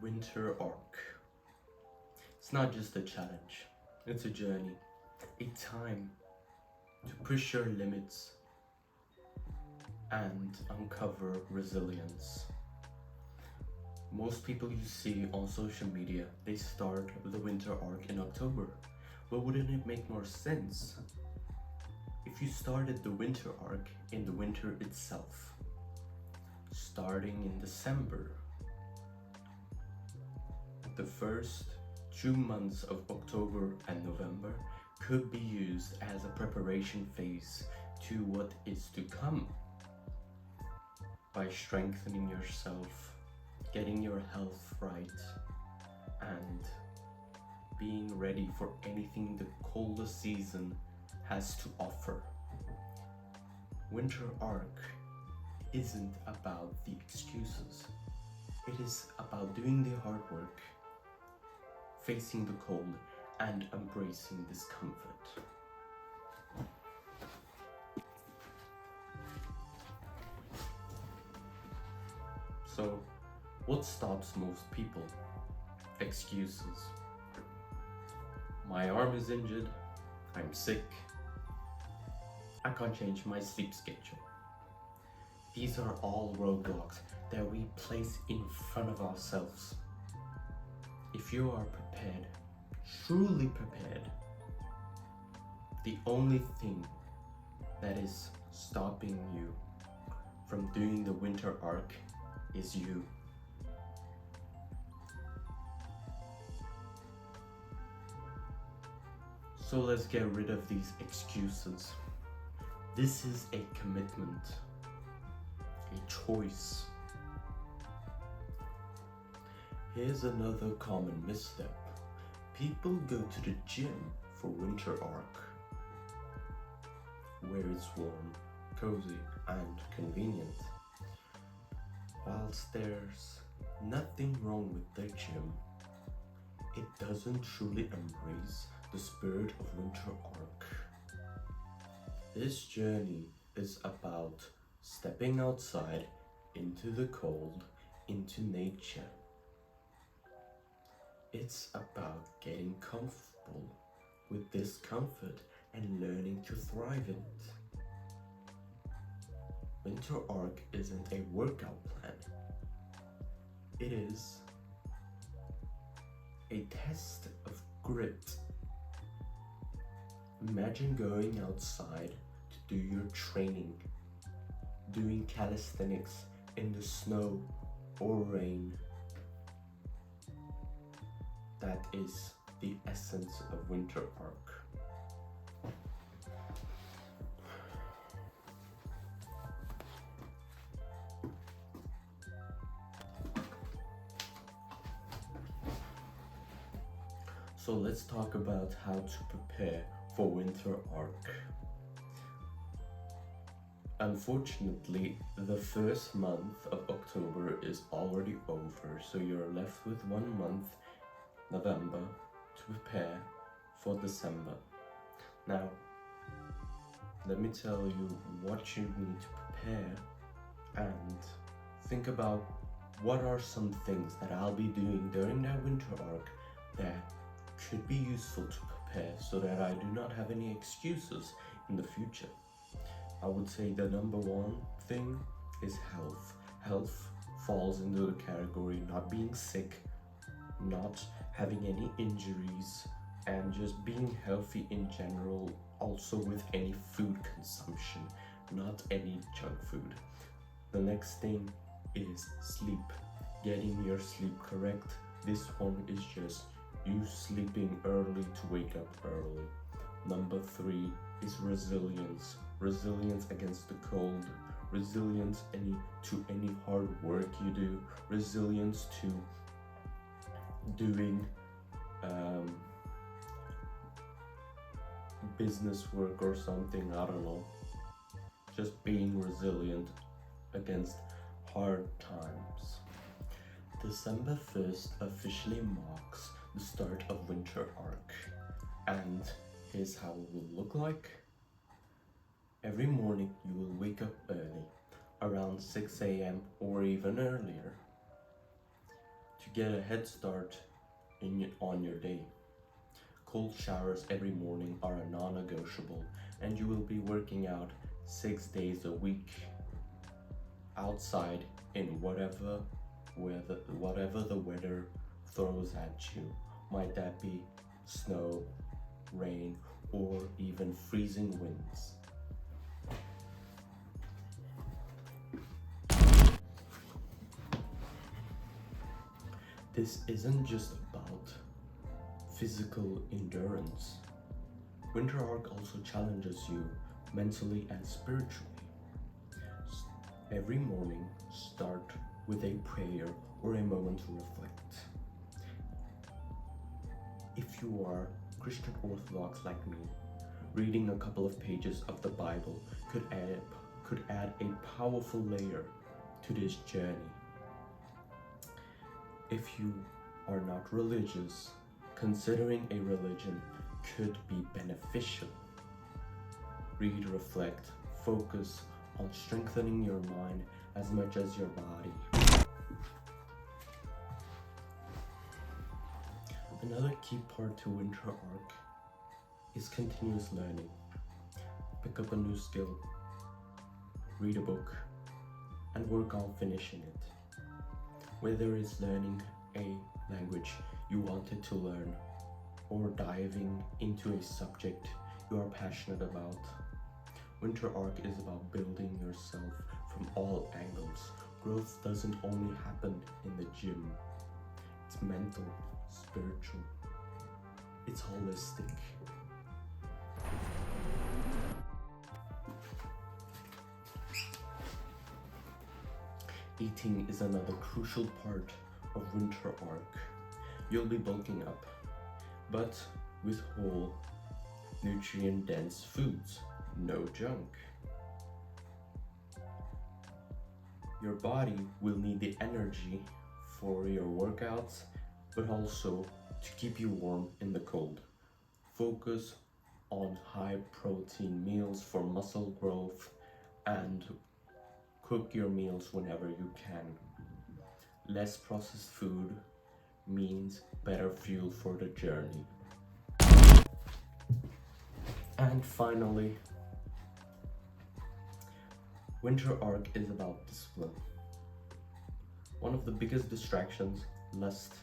Winter arc. It's not just a challenge, it's a journey, a time to push your limits and uncover resilience. Most people you see on social media, they start the winter arc in October. But wouldn't it make more sense if you started the winter arc in the winter itself, starting in December? The first 2 months of October and November could be used as a preparation phase to what is to come by strengthening yourself, getting your health right, and being ready for anything the colder season has to offer. Winter arc isn't about the excuses. It is about doing the hard work, facing the cold, and embracing discomfort. So, what stops most people? Excuses. My arm is injured, I'm sick, I can't change my sleep schedule. These are all roadblocks that we place in front of ourselves. If you are prepared, truly prepared, the only thing that is stopping you from doing the winter arc is you. So let's get rid of these excuses. This is a commitment, a choice. Here's another common misstep. People go to the gym for winter arc, where it's warm, cozy, and convenient. Whilst there's nothing wrong with the gym, it doesn't truly embrace the spirit of winter arc. This journey is about stepping outside into the cold, into nature. It's about getting comfortable with discomfort and learning to thrive in it. Winter arc isn't a workout plan. It is a test of grit. Imagine going outside to do your training, doing calisthenics in the snow or rain. That is the essence of winter arc. So let's talk about how to prepare for winter arc. Unfortunately, the first month of October is already over, so you're left with 1 month, November, to prepare for December. Now, let me tell you what you need to prepare and think about what are some things that I'll be doing during that winter arc that could be useful to prepare so that I do not have any excuses in the future. I would say the number one thing is health. Health falls into the category not being sick, not having any injuries, and just being healthy in general, also with any food consumption, not any junk food. The next thing is sleep. Getting your sleep correct. This one is just you sleeping early to wake up early. Number 3 is resilience. Resilience against the cold, resilience to any hard work you do, resilience to doing business work or something, I don't know. Just being resilient against hard times. December 1st officially marks the start of winter arc, and here's how it will look like. Every morning you will wake up early, around 6 a.m. or even earlier, to get a head start on your day. Cold showers every morning are a non-negotiable, and you will be working out 6 days a week outside in whatever the weather throws at you. Might that be snow, rain, or even freezing winds. This isn't just about physical endurance. Winterarc also challenges you mentally and spiritually. Every morning, start with a prayer or a moment to reflect. If you are Christian Orthodox like me, reading a couple of pages of the Bible could add a powerful layer to this journey. If you are not religious, considering a religion could be beneficial. Read, reflect, focus on strengthening your mind as much as your body. Another key part to winterarc is continuous learning. Pick up a new skill, read a book, and work on finishing it. Whether it's learning a language you wanted to learn or diving into a subject you are passionate about, winterarc is about building yourself from all angles. Growth doesn't only happen in the gym. It's mental, spiritual, it's holistic. Eating is another crucial part of winterarc. You'll be bulking up, but with whole, nutrient-dense foods, no junk. Your body will need the energy for your workouts, but also to keep you warm in the cold. Focus on high-protein meals for muscle growth and cook your meals whenever you can. Less processed food means better fuel for the journey. And finally, winterarc is about discipline. One of the biggest distractions, lust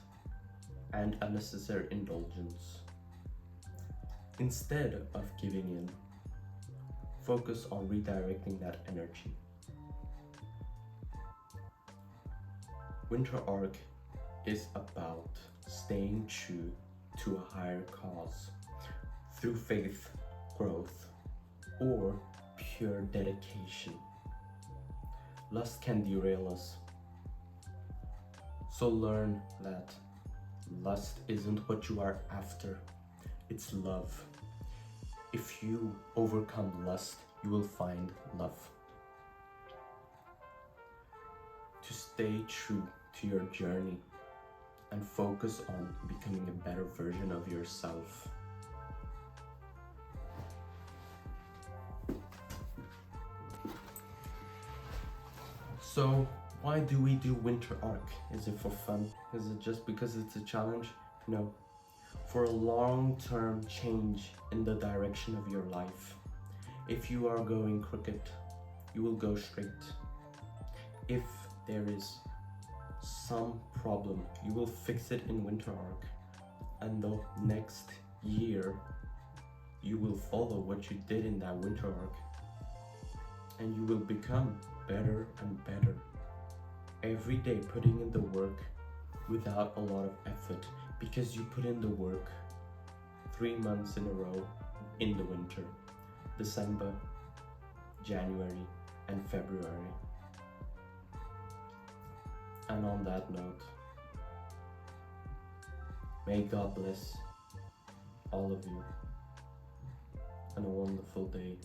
and unnecessary indulgence. Instead of giving in, focus on redirecting that energy. Winterarc is about staying true to a higher cause through faith, growth, or pure dedication. Lust can derail us, so learn that lust isn't what you are after, it's love. If you overcome lust, you will find love. To stay true to your journey and focus on becoming a better version of yourself. So, why do we do winterarc? Is it for fun? Is it just because it's a challenge? No. For a long-term change in the direction of your life. If you are going crooked, you will go straight. If there is some problem, you will fix it in winterarc, and the next year you will follow what you did in that winterarc, and you will become better and better every day, putting in the work without a lot of effort, because you put in the work 3 months in a row in the winter: December, January, and February. And on that note, may God bless all of you and a wonderful day.